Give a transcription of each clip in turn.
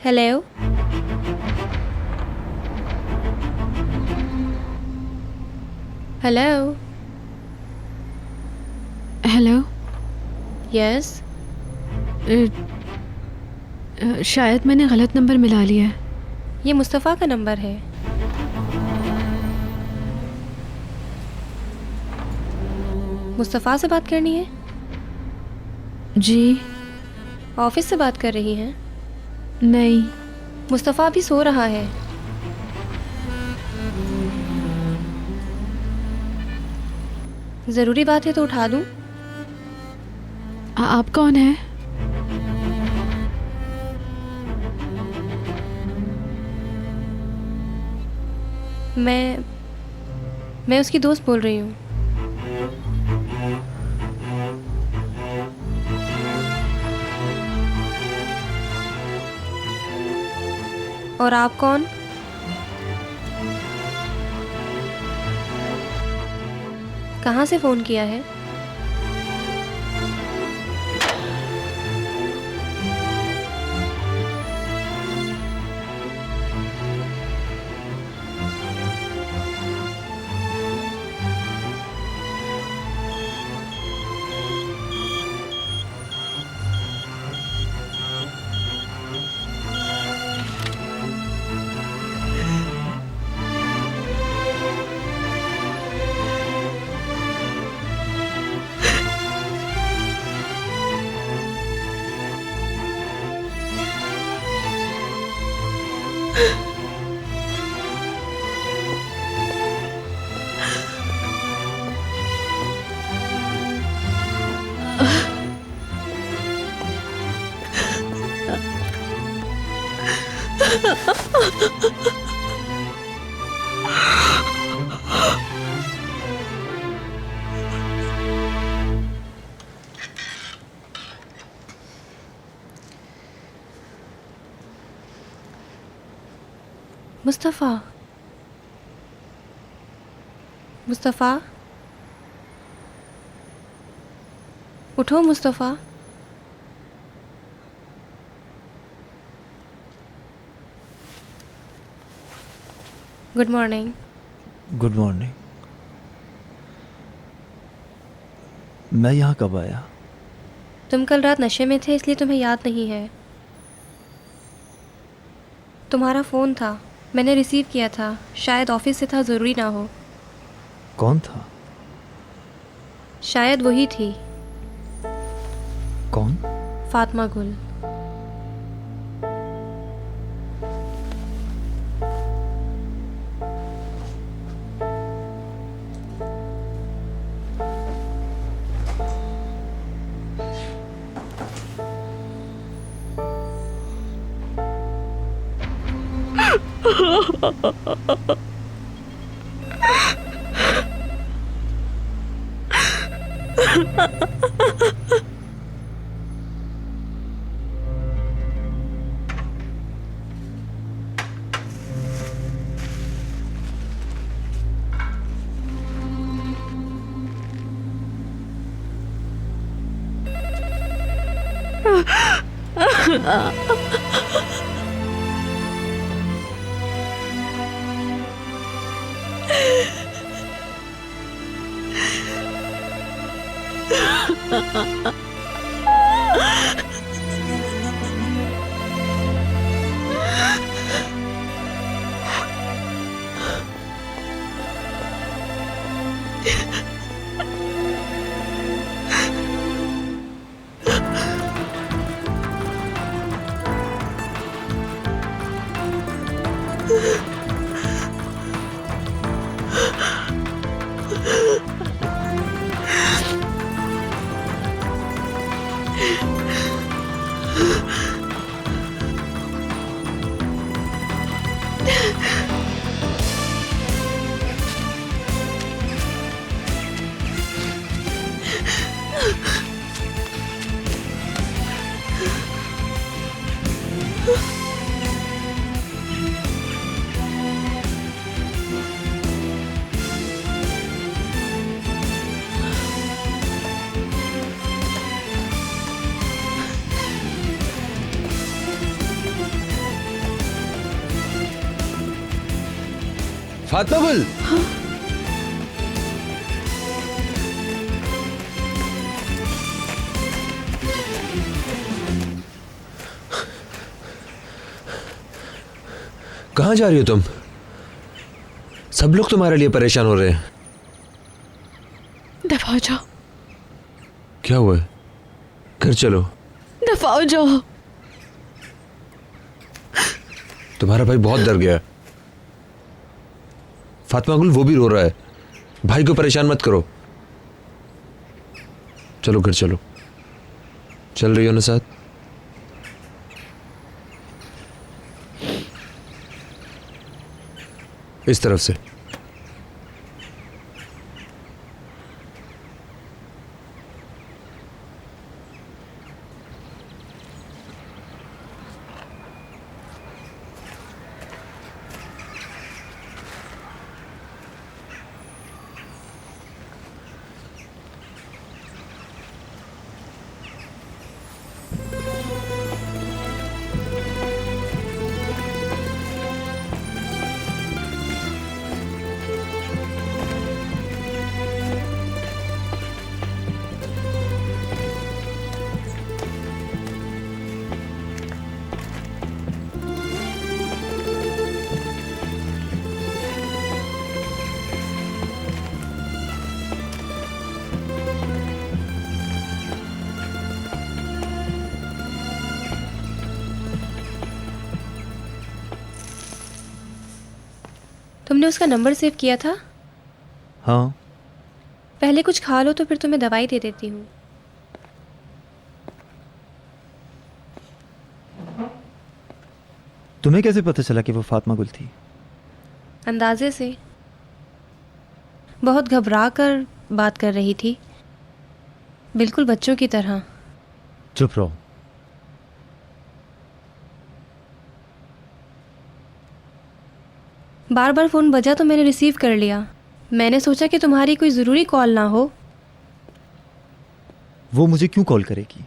Hello. Hello. Hello. Yes. शायद मैंने गलत नंबर मिला लिया है। ये मुस्तफ़ा का नंबर है। मुस्तफ़ा से बात करनी है? जी। ऑफिस से बात कर रही हैं? नहीं। मुस्तफ़ा अभी सो रहा है। ज़रूरी बात है तो उठा दूँ? आप कौन है? मैं उसकी दोस्त बोल रही हूँ। और आप कौन? कहाँ से फ़ोन किया है? मुस्तफ़ा। मुस्तफ़ा, उठो Mustafa. Good morning. Good morning. मैं यहाँ कब आया? तुम कल रात नशे में थे इसलिए तुम्हें याद नहीं है। तुम्हारा फ़ोन था, मैंने रिसीव किया था। शायद ऑफिस से था, ज़रूरी ना हो। कौन था? शायद वही थी, कौन? फातिमा गुल। फातिमा गुल। कहाँ जा रही हो तुम? सब लोग तुम्हारे लिए परेशान हो रहे हैं। दफा हो जाओ। क्या हुआ है? घर चलो। दफा हो जाओ। तुम्हारा भाई बहुत डर गया। फातिमा गुल वो भी रो रहा है। भाई को परेशान मत करो। चलो घर चलो। चल रही हो ना साथ? इस तरफ से। तुमने उसका नंबर सेव किया था? हाँ। पहले कुछ खा लो तो फिर तुम्हें दवाई दे देती हूँ। तुम्हें कैसे पता चला कि वो फातिमा गुल थी? अंदाजे से। बहुत घबरा कर बात कर रही थी, बिल्कुल बच्चों की तरह। चुप रहो। बार बार फ़ोन बजा तो मैंने रिसीव कर लिया। मैंने सोचा कि तुम्हारी कोई ज़रूरी कॉल ना हो। वो मुझे क्यों कॉल करेगी?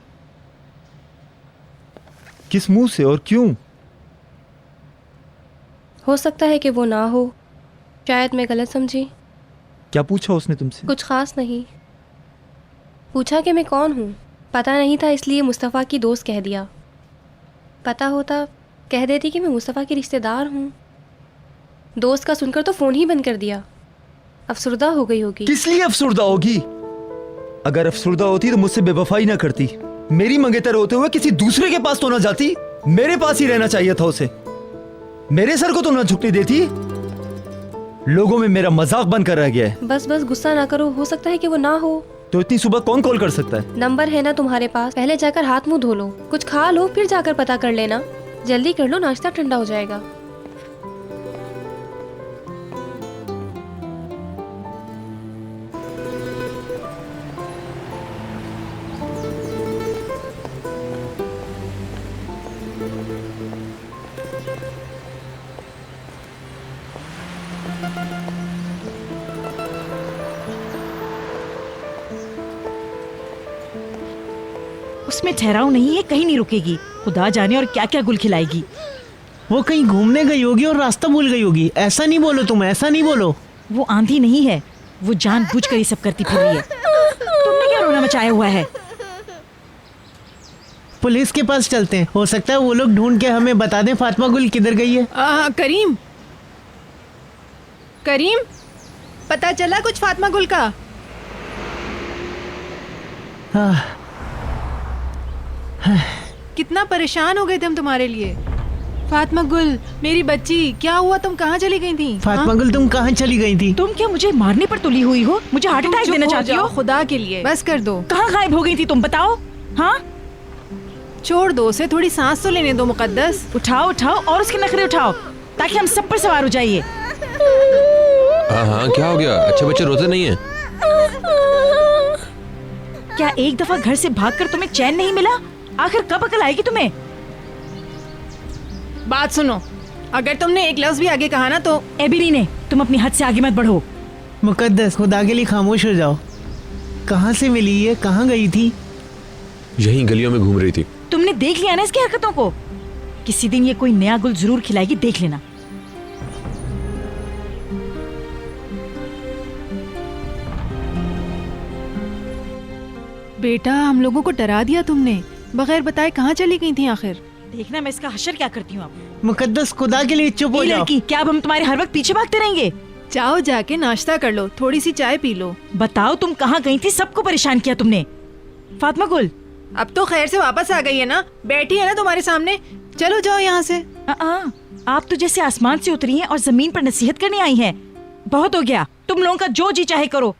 किस मुंह से और क्यों? हो सकता है कि वो ना हो, शायद मैं गलत समझी। क्या पूछा उसने तुमसे? कुछ ख़ास नहीं। पूछा कि मैं कौन हूँ। पता नहीं था इसलिए मुस्तफ़ा की दोस्त कह दिया। पता होता कह देती कि मैं मुस्तफ़ा की रिश्तेदार हूँ। दोस्त का सुनकर तो फ़ोन ही बंद कर दिया। अफसुर्दा हो गई होगी। किस लिए अफसुर्दा होगी? अगर अफसुर्दा होती तो मुझसे बेवफाई ना करती। मेरी मंगेतर होते हुए किसी दूसरे के पास तो ना जाती। मेरे पास ही रहना चाहिए था उसे। मेरे सर को तो ना झुकने देती। लोगों में मेरा मजाक बनकर रह गया है। बस गुस्सा ना करो, हो सकता है कि वो ना हो। तो इतनी सुबह कौन कॉल कर सकता है? नंबर है ना तुम्हारे पास, पहले जाकर हाथ मुंह धो लो, कुछ खा लो, फिर जाकर पता कर लेना। जल्दी कर लो, नाश्ता ठंडा हो जाएगा। उसमें ठहराव नहीं है, कहीं नहीं रुकेगी। खुदा जाने और क्या क्या गुल खिलाएगी। वो कहीं घूमने गई होगी और रास्ता भूल गई होगी। ऐसा नहीं बोलो तुम, ऐसा नहीं बोलो। वो आंधी नहीं है, वो जानबूझकर ये सब करती फिर रही है। तुमने क्या रोना मचाया हुआ है? पुलिस के पास चलते हैं, हो सकता है वो लोग ढूंढ के हमें बता दें फातिमा गुल किधर गई है। करीम, करीम, पता चला कुछ फातिमा गुल का? कितना परेशान हो गए थे हम तुम्हारे लिए। फातिमा गुल, मेरी बच्ची, क्या हुआ? तुम कहाँ चली गई थी? फातिमा गुल तुम कहाँ चली गई थी? तुम क्या मुझे मारने पर तुली हुई हो? मुझे हार्ट अटैक देना चाहती हो? खुदा के लिए बस कर दो। कहाँ गायब हो गई थी तुम, बताओ। हाँ, छोड़ दो उसे, थोड़ी सांस तो लेने दो मुकद्दस। उठाओ उठाओ और उसके नखरे उठाओ ताकि हम सब पर सवार हो जाइए। हाँ, क्या हो गया? अच्छे बच्चे रोते नहीं है। क्या एक दफा घर से भागकर तुम्हें चैन नहीं मिला? आखिर कब अकल आएगी तुम्हें? बात सुनो, अगर तुमने एक लफ्ज भी आगे कहा ना तो। एबिनी ने, तुम अपनी हद से आगे मत बढ़ो। मुकद्दस, खुदा के लिए खामोश हो जाओ। कहाँ से मिली ये? कहाँ गई थी? यहीं गलियों में घूम रही थी। तुमने देख लिया ना इसकी हरकतों को? किसी दिन ये कोई नया गुल जरूर खिलाएगी, देख लेना। बेटा हम लोगों को डरा दिया तुमने, बगैर बताए कहाँ चली गई थी आखिर? देखना मैं इसका हशर क्या करती हूँ अब। मुकद्दस, खुदा के लिए चुप हो ये जाओ। लड़की, क्या अब हम तुम्हारे हर वक्त पीछे भागते रहेंगे? जाओ जाके नाश्ता कर लो, थोड़ी सी चाय पी लो। बताओ तुम कहाँ गई थी? सबको परेशान किया तुमने। फातिमा गुल, अब तो खैर से वापस आ गई है ना, बैठी है ना तुम्हारे सामने, चलो जाओ यहाँ से। आप तो जैसे आसमान से उतरी हैं और जमीन पर नसीहत करने आई हैं। बहुत हो गया, तुम लोगों का जो जी चाहे करो।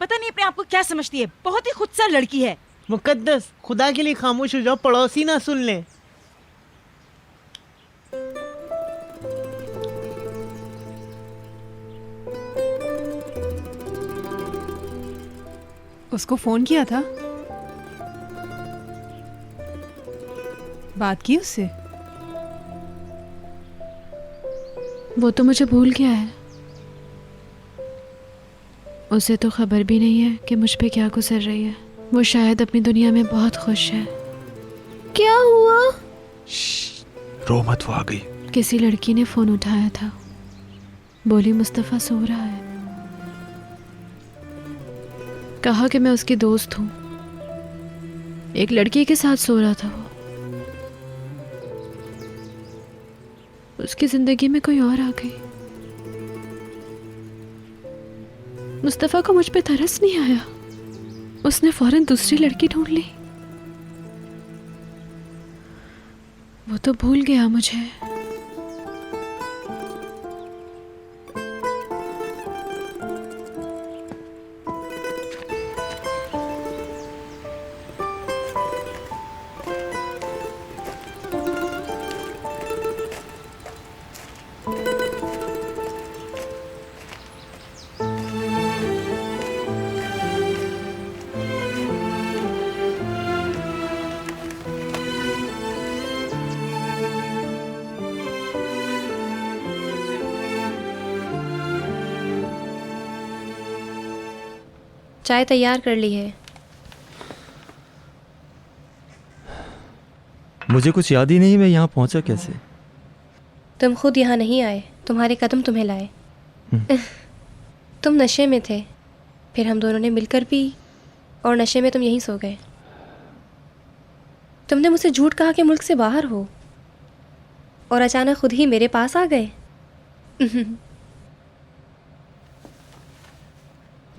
पता नहीं अपने आप को क्या समझती है, बहुत ही खुदसा लड़की है। मुकद्दस, खुदा के लिए खामोश हो जाओ, पड़ोसी ना सुन ले। उसको फोन किया था, बात की उससे? वो तो मुझे भूल गया है। उसे तो खबर भी नहीं है कि मुझ पे क्या गुजर रही है। वो शायद अपनी दुनिया में बहुत खुश है। क्या हुआ? रो मत, वो आ गई। किसी लड़की ने फोन उठाया था, बोली मुस्तफ़ा सो रहा है। कहा कि मैं उसकी दोस्त हूँ। एक लड़की के साथ सो रहा था वो। उसकी जिंदगी में कोई और आ गई। मुस्तफ़ा को मुझ पे तरस नहीं आया। उसने फौरन दूसरी लड़की ढूंढ ली। वो तो भूल गया मुझे। चाय तैयार कर ली है। मुझे कुछ याद ही नहीं मैं यहाँ पहुँचा कैसे। तुम खुद यहाँ नहीं आए, तुम्हारे कदम तुम्हें लाए। तुम नशे में थे, फिर हम दोनों ने मिलकर पी और नशे में तुम यहीं सो गए। तुमने मुझसे झूठ कहा कि मुल्क से बाहर हो और अचानक खुद ही मेरे पास आ गए।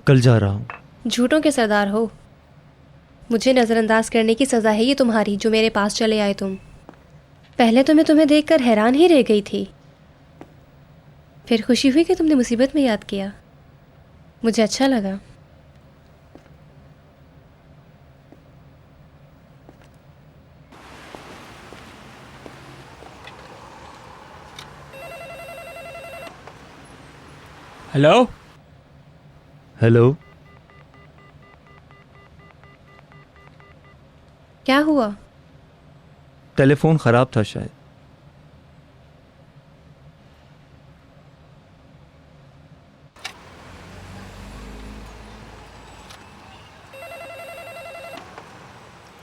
कल जा रहा हूँ। झूठों के सरदार हो। मुझे नज़रअंदाज करने की सज़ा है ये तुम्हारी, जो मेरे पास चले आए तुम। पहले तो मैं तुम्हें देखकर हैरान ही रह गई थी, फिर खुशी हुई कि तुमने मुसीबत में याद किया। मुझे अच्छा लगा। हेलो हेलो, क्या हुआ? टेलीफोन ख़राब था शायद।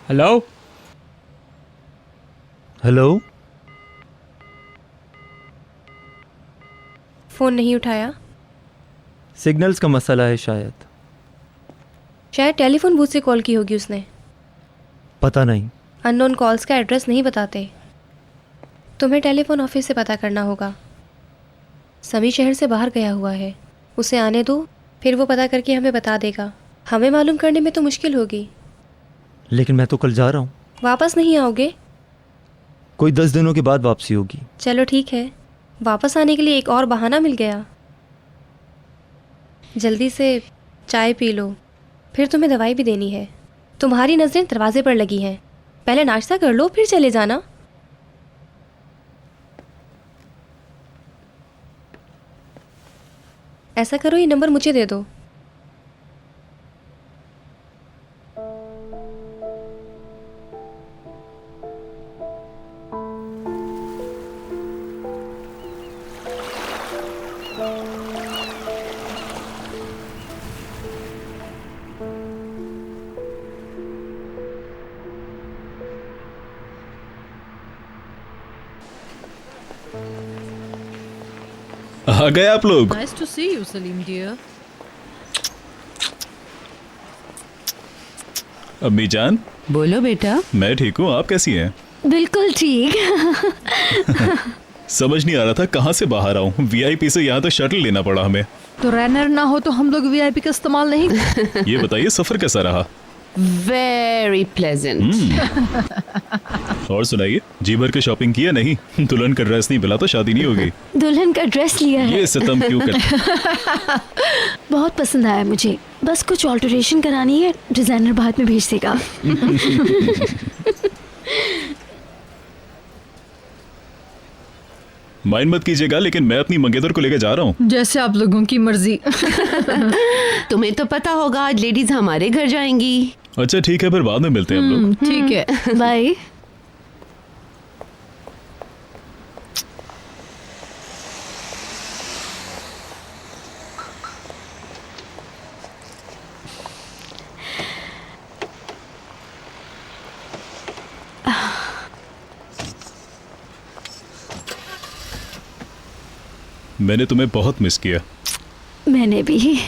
हेलो हेलो, फ़ोन नहीं उठाया? सिग्नल्स का मसला है शायद। शायद टेलीफोन बूथ से कॉल की होगी उसने। पता नहीं। अननोन कॉल्स का एड्रेस नहीं बताते। तुम्हें टेलीफोन ऑफिस से पता करना होगा। समी शहर से बाहर गया हुआ है, उसे आने दो, फिर वो पता करके हमें बता देगा। हमें मालूम करने में तो मुश्किल होगी। लेकिन मैं तो कल जा रहा हूँ। वापस नहीं आओगे? कोई 10 दिनों के बाद वापसी होगी। चलो ठीक है, वापस आने के लिए एक और बहाना मिल गया। जल्दी से चाय पी लो, फिर तुम्हें दवाई भी देनी है। तुम्हारी नज़रें दरवाजे पर लगी हैं। पहले नाश्ता कर लो, फिर चले जाना। ऐसा करो, ये नंबर मुझे दे दो। आ गए आप लोग। Nice to see you, Salim dear. अम्मी जान, बोलो बेटा। मैं ठीक हूँ, आप कैसी हैं? बिल्कुल ठीक। समझ नहीं आ रहा था कहाँ से बाहर आऊँ। वीआईपी से यहाँ तक शटल लेना पड़ा हमें। तो रैनर ना हो तो हम लोग वीआईपी का इस्तेमाल नहीं। ये बताइए सफर कैसा रहा? Very pleasant. और सुनाइए, जी भर के शॉपिंग किया नहीं? दुल्हन का ड्रेस नहीं मिला तो शादी नहीं होगी। दुल्हन का ड्रेस लिया है। ये सितम क्यों कर? बहुत पसंद आया मुझे, बस कुछ ऑल्टरेशन करानी है, डिजाइनर बाद में भेज देगा। माइंड मत कीजिएगा, लेकिन मैं अपनी मंगेतर को लेकर जा रहा हूँ। जैसे आप लोगों की मर्जी। तुम्हें तो पता होगा आज लेडीज हमारे घर जाएंगी। अच्छा ठीक है, फिर बाद में मिलते हैं हम लोग। ठीक है, बाय। मैंने तुम्हें बहुत मिस किया। मैंने भी।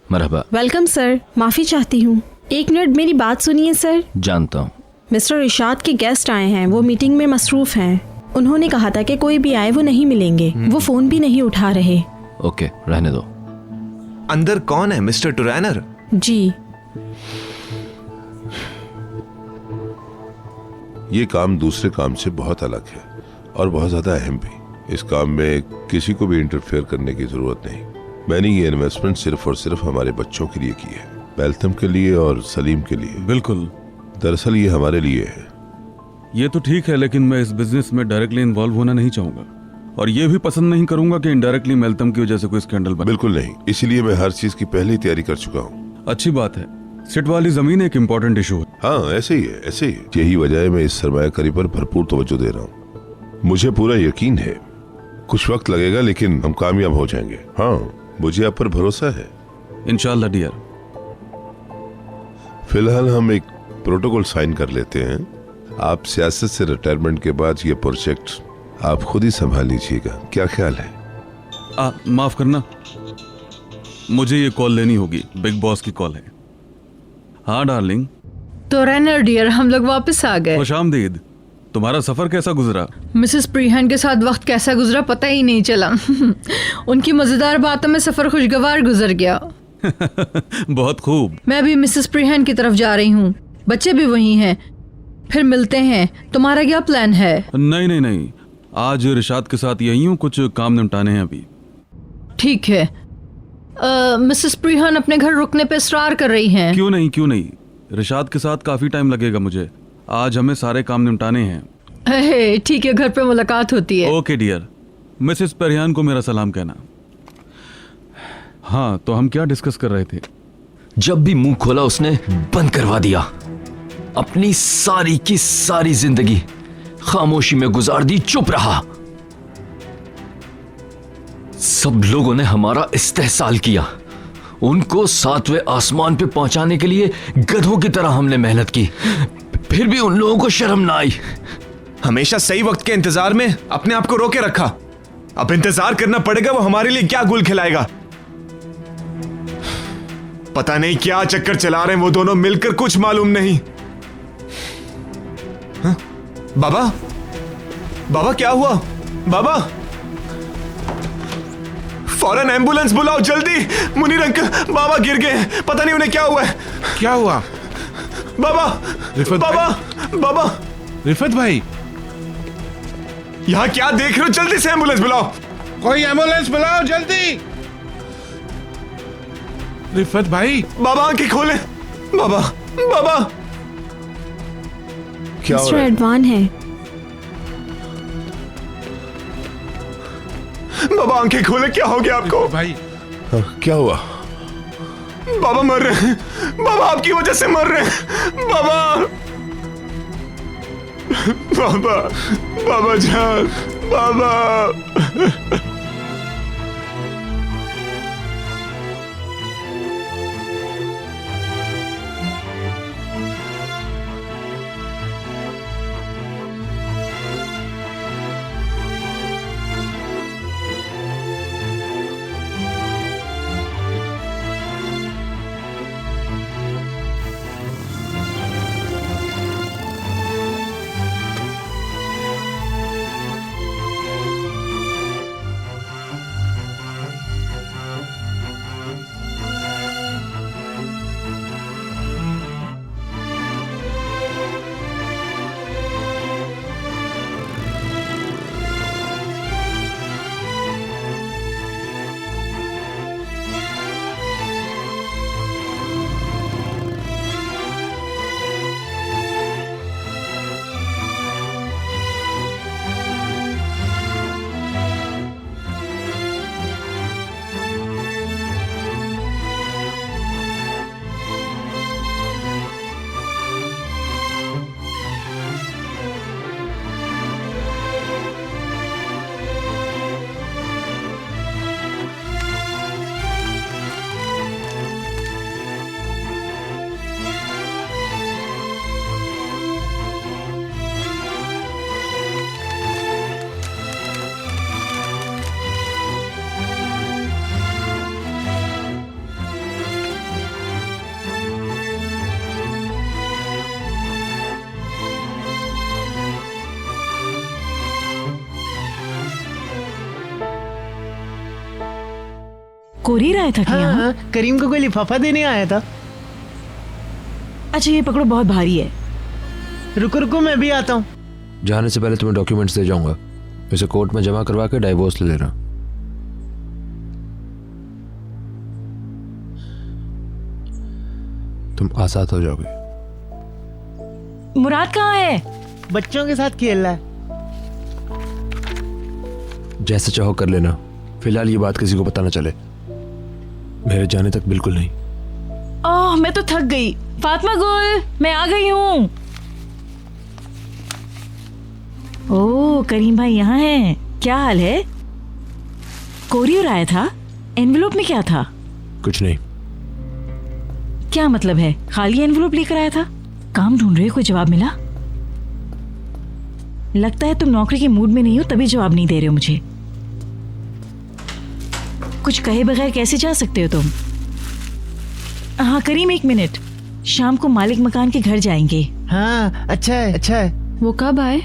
मरहबा। वेलकम सर, माफ़ी चाहती हूँ। एक मिनट मेरी बात सुनिए सर। जानता हूँ। मिस्टर इरशाद के गेस्ट आए हैं, वो मीटिंग में मसरूफ़ हैं। उन्होंने कहा था कि कोई भी आए वो नहीं मिलेंगे। वो फ़ोन भी नहीं उठा रहे। ओके, रहने दो। अंदर कौन है? मिस्टर टुरैनर? जी। ये काम दूसरे काम से बहुत अलग है और बहुत ज़्यादा अहम भी। इस काम में किसी को भी इंटरफेयर करने की ज़रूरत नहीं। मैंने ये इन्वेस्टमेंट सिर्फ और सिर्फ हमारे बच्चों के लिए की है, बेल्थम के लिए और सलीम के लिए। बिल्कुल। दरअसल ये हमारे लिए है। ये तो ठीक है, लेकिन मैं इस बिजनेस में डायरेक्टली इन्वॉल्व होना नहीं चाहूंगा, और ये भी पसंद नहीं करूंगा कि इनडायरेक्टली मेल्थम की वजह से कोई स्कैंडल बने। बिल्कुल नहीं, इसीलिए मैं हर चीज की पहले ही तैयारी कर चुका हूँ। अच्छी बात है। सिट वाली जमीन एक इम्पोर्टेंट इशू है। हाँ ऐसे ही है, ऐसे ही। यही वजह है मैं इस सरमायाकारी पर भरपूर तवज्जो दे रहा हूँ। मुझे पूरा यकीन है, कुछ वक्त लगेगा लेकिन हम कामयाब हो जाएंगे। हाँ, मुझे आप पर भरोसा है। इंशाल्लाह डियर। फिलहाल हम एक प्रोटोकॉल साइन कर लेते हैं। आप सियासत से रिटायरमेंट के बाद ये प्रोजेक्ट आप खुद ही संभाल लीजिएगा, क्या ख्याल है? माफ करना, मुझे ये कॉल लेनी होगी, बिग बॉस की कॉल है। हाँ डार्लिंग। तो रैनर डियर, हम लोग वापस आ गए। खुशामदीद। तुम्हारा सफर कैसा गुजरा? मिसेस प्रीहन के साथ वक्त कैसा गुजरा पता ही नहीं चला। उनकी मजेदार बातों में सफर खुशगवार गुजर गया। बहुत खूब। मैं भी मिसेस प्रीहन की तरफ जा रही हूँ, बच्चे भी वही हैं। फिर मिलते हैं। तुम्हारा क्या प्लान है? नहीं नहीं नहीं, आज रिशाद के साथ यही हूँ, कुछ काम निपटाने हैं अभी। ठीक है। मिसेस प्रीहन अपने घर रुकने पे इसरार कर रही हैं। क्यों नहीं, क्यों नहीं, रिशाद के साथ काफी टाइम लगेगा मुझे। आज हमें सारे काम निपटाने हैं। ठीक है, घर पे मुलाकात होती है। ओके डियर, मिसेस परिहान को मेरा सलाम कहना। हाँ, तो हम क्या डिस्कस कर रहे थे? जब भी मुंह खोला उसने बंद करवा दिया। अपनी सारी की सारी जिंदगी खामोशी में गुजार दी, चुप रहा। सब लोगों ने हमारा इस्तेहसाल किया। उनको 7वें आसमान पे पहुंचाने के लिए गधों की तरह हमने मेहनत की, फिर भी उन लोगों को शर्म ना आई। हमेशा सही वक्त के इंतजार में अपने आप को रोके रखा। अब इंतजार करना पड़ेगा, वो हमारे लिए क्या गुल खिलाएगा। पता नहीं क्या चक्कर चला रहे हैं वो दोनों मिलकर, कुछ मालूम नहीं। हा? बाबा, बाबा क्या हुआ? बाबा, फौरन एम्बुलेंस बुलाओ जल्दी। मुनीर अंकल, बाबा गिर गए, पता नहीं उन्हें क्या हुआ है। क्या हुआ? बाबा, बाबा, बाबा। रिफत भाई, यहाँ क्या देख रहे हो? जल्दी से एम्बुलेंस बुलाओ। कोई एम्बुलेंस बुलाओ जल्दी। रिफत भाई। बाबा आंखें खोले। बाबा, बाबा। क्या हो मिस्टर रहा है? एडवान है। बाबा आंखें खोले, क्या हो गया आपको? भाई क्या हुआ? बाबा मर रहे हैं। बाबा आपकी वजह से मर रहे हैं। बाबा, बाबा, बाबा जान, बाबा। कोरियर आया था क्या? हाँ, करीम को कोई लिफाफा देने आया था। अच्छा ये पकड़ो, बहुत भारी है। रुको रुको, मैं भी आता हूँ। जाने से पहले तुम्हें डॉक्यूमेंट्स दे जाऊंगा, इसे कोर्ट में जमा करवा के डाइवोर्स ले लेना। तुम आजाद हो जाओगे। मुराद कहाँ है? बच्चों के साथ खेल रहा है। जैसे चाहो कर लेना, फिलहाल ये बात किसी को पता ना चले। मेरे जाने तक बिल्कुल नहीं। ओह मैं तो थक गई। फातिमा गुल, मैं आ गई हूँ। ओह करीम भाई यहाँ हैं। क्या हाल है? कोरियर आया था, एनवेलप में क्या था? कुछ नहीं। क्या मतलब है? खाली एनवेलप लेकर आया था? काम ढूंढ रहे हो, कोई जवाब मिला? लगता है तुम नौकरी के मूड में नहीं हो, तभी जवाब नहीं दे रहे हो मुझे। कुछ कहे बगैर कैसे जा सकते हो तुम? हाँ करीम, 1 मिनट। शाम को मालिक मकान के घर जाएंगे। हाँ अच्छा है, अच्छा है। वो कब आए?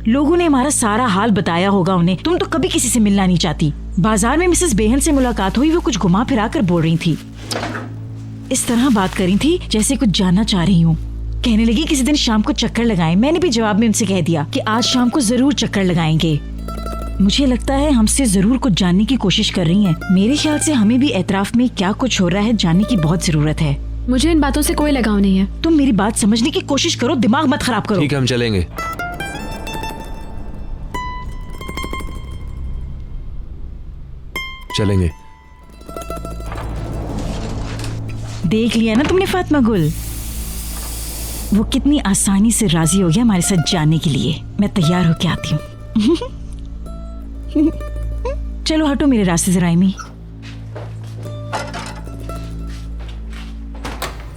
लोगों ने हमारा सारा हाल बताया होगा उन्हें। तुम तो कभी किसी से मिलना नहीं चाहती। बाजार में मिसेस बेहन से मुलाकात हुई, वो कुछ घुमा फिरा कर बोल रही थी। इस तरह बात करी थी जैसे कुछ जानना चाह रही हूँ। कहने लगी किसी दिन शाम को चक्कर लगाएं। मैंने भी जवाब में उनसे कह दिया कि आज शाम को जरूर चक्कर लगाएंगे। मुझे लगता है हमसे जरूर कुछ जानने की कोशिश कर रही हैं। मेरे ख्याल से हमें भी एतराफ में क्या कुछ हो रहा है जानने की बहुत जरूरत है। मुझे इन बातों से कोई लगाव नहीं है। तुम मेरी बात समझने की कोशिश करो, दिमाग मत खराब करो। ठीक है, हम चलेंगे। चलेंगे। देख लिया ना तुमने फातिमा गुल, वो कितनी आसानी से राजी हो गया हमारे साथ जाने के लिए। मैं तैयार होके आती हूँ। चलो हटो मेरे रास्ते से राइमी।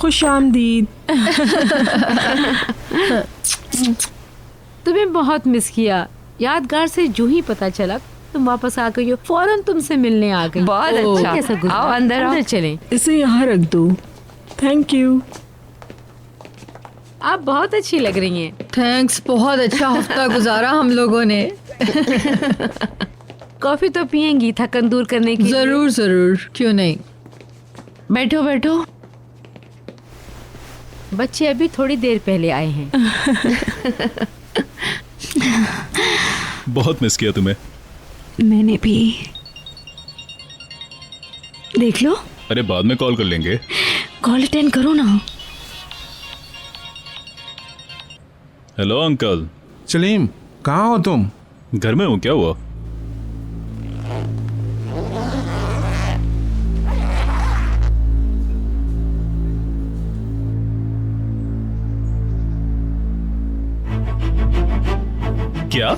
खुश आमदीद। तुम्हें बहुत मिस किया। यादगार से जो ही पता चला तुम वापस आ गई हो, फौरन तुमसे मिलने आ गई। बहुत अच्छा। कैसा गुजरा? आओ अंदर आओ। चलें। इसे यहाँ रख दो। Thank you. आप बहुत अच्छी लग रही हैं। थैंक्स, बहुत अच्छा हफ्ता गुजारा हम लोगों ने। कॉफी तो पियेंगी थकन दूर करने की? जरूर जरूर, क्यों नहीं। बैठो बैठो। बच्चे अभी थोड़ी देर पहले आए हैं। बहुत मिस किया तुम्हें। मैंने भी। देख लो। अरे बाद में कॉल कर लेंगे। कॉल अटेंड करो ना। Hello uncle. सलीम, कहाँ हो तुम? घर में हूँ, क्या हुआ? क्या?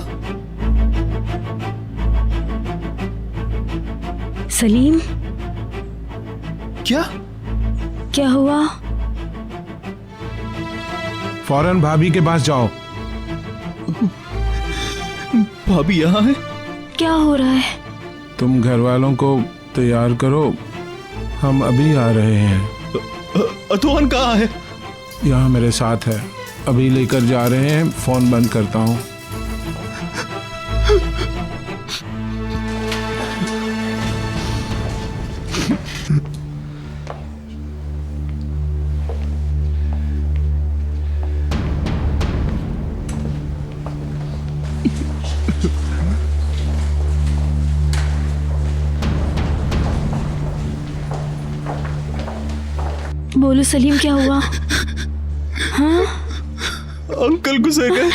सलीम, क्या? क्या हुआ? फौरन भाभी के पास जाओ। भाभी यहाँ है? क्या हो रहा है? तुम घर वालों को तैयार करो, हम अभी आ रहे हैं। अतुआन कहाँ है? यहाँ मेरे साथ है, अभी लेकर जा रहे हैं। फोन बंद करता हूँ। बोलो सलीम, क्या हुआ? हाँ? अंकल गुजर गए।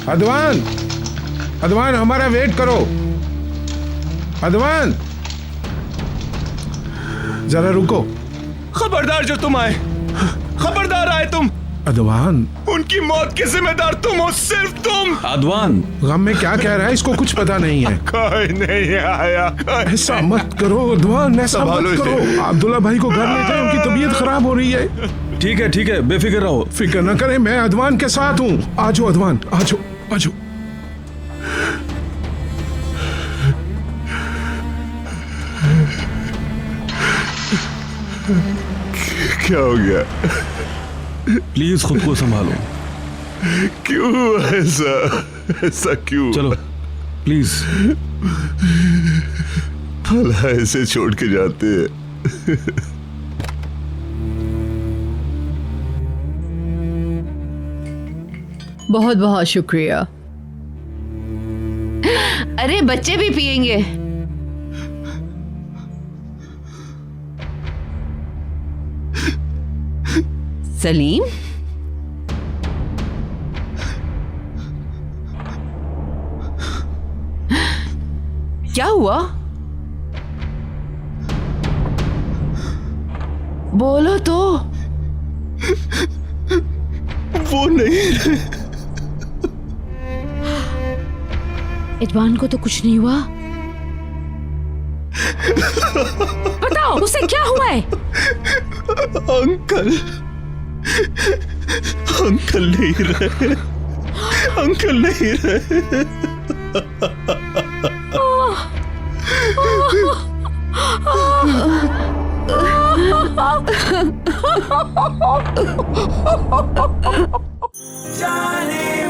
अदवान, अदवान हमारा वेट करो। अदवान जरा रुको। खबरदार जो तुम आए, खबरदार आए तुम। अदवान, उनकी मौत के जिम्मेदार तुम हो, सिर्फ तुम। अदवान गम में क्या कह रहा है, इसको कुछ पता नहीं है। कोई नहीं आया। ऐसा मत करो अदवान, ऐसा मत करो। अब्दुल्ला भाई को घर ले जाए, उनकी तबीयत खराब हो रही है। ठीक है, बेफिक्र रहो। फिक्र न करें, मैं अदवान के साथ हूँ। आजो अदवान, आजो आजो। क्या हो गया? प्लीज खुद को संभालो। क्यों ऐसा? ऐसा क्यों? चलो प्लीज। भला ऐसे छोड़ के जाते हैं? बहुत बहुत शुक्रिया। अरे बच्चे भी पिएंगे। सलीम, क्या हुआ? बोलो तो। वो नहीं रहे। इजवान को तो कुछ नहीं हुआ। बताओ उसे क्या हुआ है? अंकल, अंकल नहीं रहे। अंकल नहीं रहे। जाने